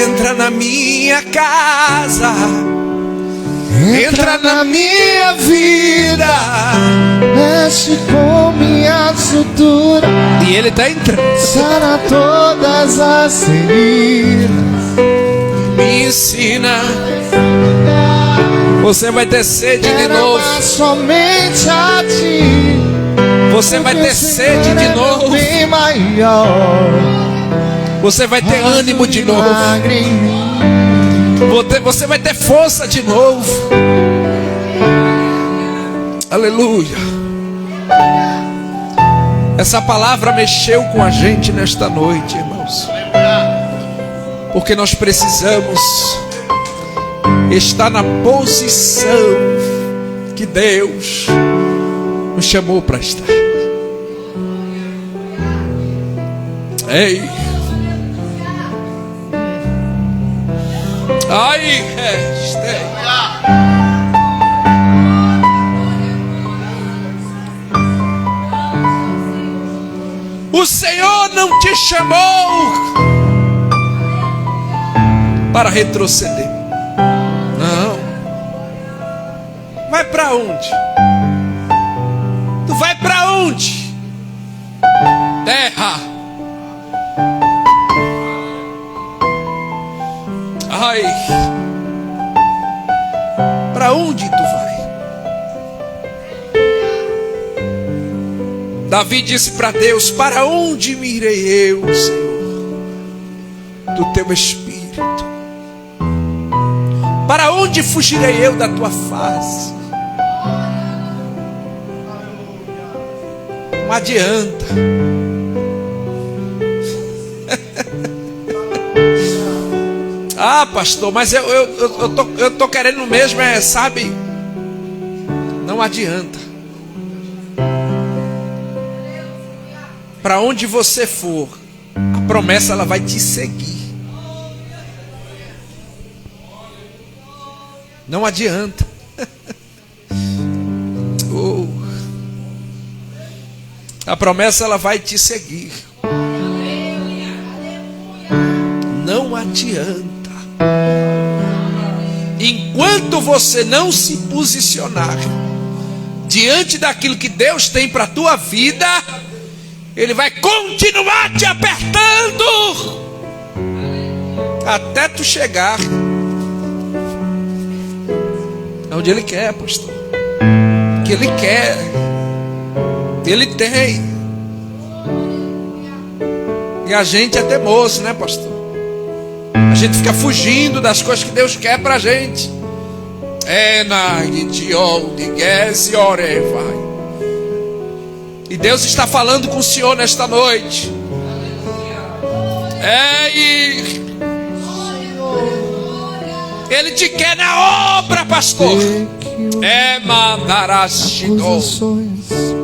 Entra na minha casa. Entra na minha vida. Mexe com minha sutura. E Ele está entrando. Sara todas as feridas. Me ensina. Você vai ter sede de novo. Somente a ti. Você vai ter sede de novo. Bem maior. Você vai ter ânimo de novo. Você vai ter força de novo. Aleluia. Essa palavra mexeu com a gente nesta noite, irmãos. Porque nós precisamos estar na posição que Deus nos chamou para estar. Ei. Ai, o Senhor não te chamou para retroceder. Não. Vai para onde? Tu vai para onde? Terra. Ai. Para onde tu vai? Davi disse para Deus: para onde me irei eu, Senhor, do teu Espírito? Para onde fugirei eu da tua face? Não adianta. Ah, pastor, mas eu tô querendo mesmo, sabe? Não adianta. para onde você for, a promessa ela vai te seguir. Não adianta. A promessa ela vai te seguir. Não adianta. Enquanto você não se posicionar diante daquilo que Deus tem para a tua vida, Ele vai continuar te apertando até tu chegar onde Ele quer, pastor. Que Ele quer, Ele tem. E a gente é teimoso, né, pastor? A gente fica fugindo das coisas que Deus quer pra gente. E Deus está falando com o Senhor nesta noite. Ele te quer na obra, pastor. Acusações